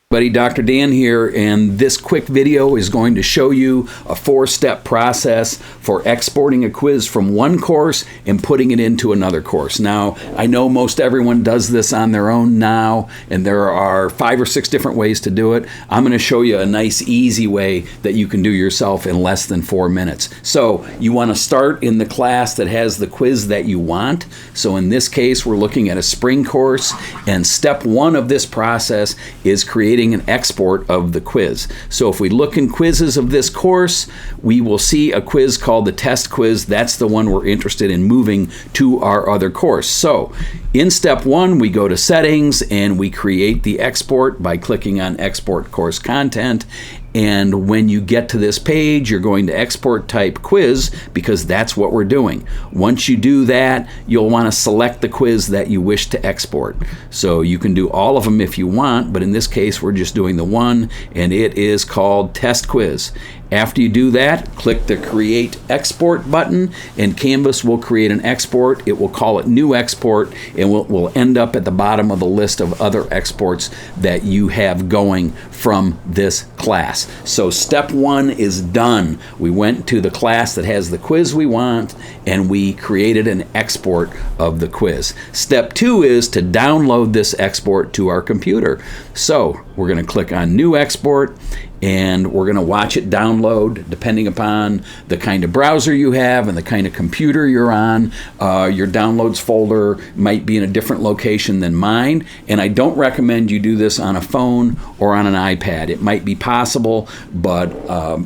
Buddy, Dr. Dan here, and this quick video is going to show you a 4-step process for exporting a quiz from one course and putting it into another course. Now, I know most everyone does this on their own now, and there are 5 or 6 different ways to do it. I'm going to show you a nice, easy way that you can do yourself in less than 4 minutes. So, you want to start in the class that has the quiz that you want. So, in this case, we're looking at a spring course, and step 1 of this process is creating an export of the quiz. So if we look in quizzes of this course, we will see a quiz called the test quiz. That's the one we're interested in moving to our other course. So in step 1, we go to settings and we create the export by clicking on export course content. And when you get to this page, you're going to export type quiz because that's what we're doing. Once you do that, you'll want to select the quiz that you wish to export. So you can do all of them if you want, but in this case, we're just doing the one, and it is called test quiz. After you do that, click the Create Export button, and Canvas will create an export. It will call it New Export, and will end up at the bottom of the list of other exports that you have going from this class. So step 1 is done. We went to the class that has the quiz we want, and we created an export of the quiz. Step 2 is to download this export to our computer. So we're going to click on New Export, and we're going to watch it download depending upon the kind of browser you have and the kind of computer you're on. Your downloads folder might be in a different location than mine, and I don't recommend you do this on a phone or on an iPad. It might be possible, but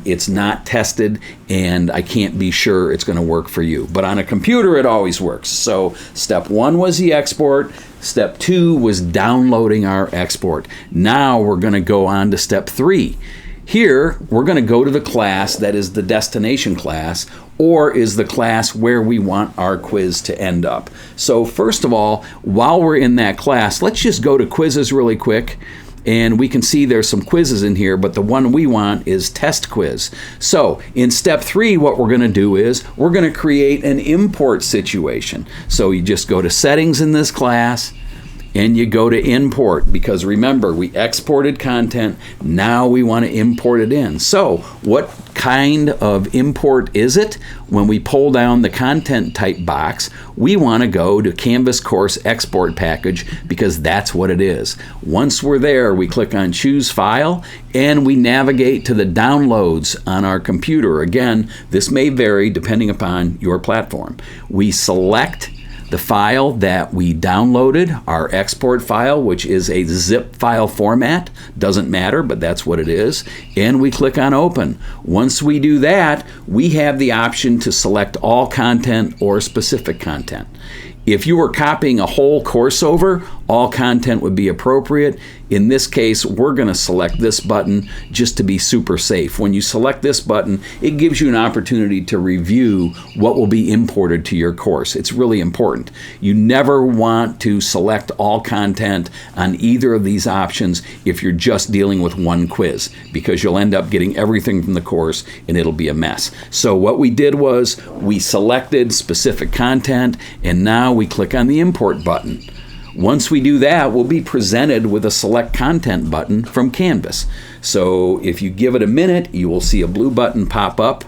it's not tested, and I can't be sure it's going to work for you. But on a computer, it always works. So step 1 was the export. Step 2 was downloading our export. Now we're going to go on to step 3. Here, we're going to go to the class that is the destination class, or is the class where we want our quiz to end up. So first of all, while we're in that class, let's just go to quizzes really quick. And we can see there's some quizzes in here, but the one we want is test quiz. So in step 3, what we're going to do is we're going to create an import situation. So you just go to settings in this class, and you go to import, because remember, we exported content, now we want to import it in. So what kind of import is it? When we pull down the content type box, we want to go to Canvas Course Export Package, because that's what it is. Once we're there, we click on Choose File, and we navigate to the downloads on our computer. Again, this may vary depending upon your platform. We select the file that we downloaded, our export file, which is a zip file format. Doesn't matter, but that's what it is. And we click on Open. Once we do that, we have the option to select all content or specific content. If you were copying a whole course over, all content would be appropriate. In this case, we're going to select this button just to be super safe. When you select this button, it gives you an opportunity to review what will be imported to your course. It's really important. You never want to select all content on either of these options if you're just dealing with one quiz, because you'll end up getting everything from the course and it'll be a mess. So what we did was we selected specific content, and now we click on the import button. Once we do that, we'll be presented with a select content button from Canvas. So if you give it a minute, you will see a blue button pop up.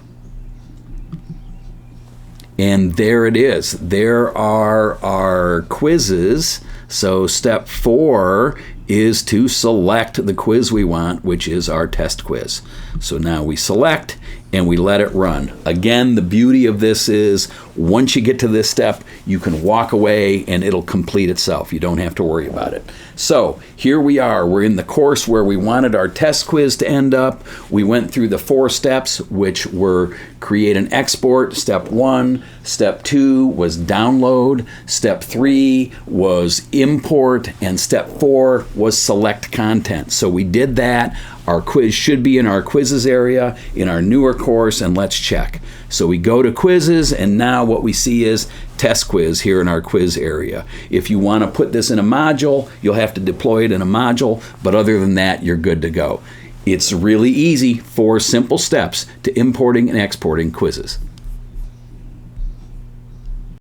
And there it is. There are our quizzes. So step 4 is to select the quiz we want, which is our test quiz. So now we select and we let it run. Again, the beauty of this is once you get to this step, you can walk away and it'll complete itself. You don't have to worry about it. So here we are. We're in the course where we wanted our test quiz to end up. We went through the 4 steps, which were create an export. Step 1. Step 2 was download. Step 3 was import. And step 4 was select content. So we did that. Our quiz should be in our quizzes area in our newer course, and let's check. So we go to quizzes, and now what we see is test quiz here in our quiz area. If you want to put this in a module, you'll have to deploy it in a module, but other than that, you're good to go. It's really easy, 4 simple steps to importing and exporting quizzes.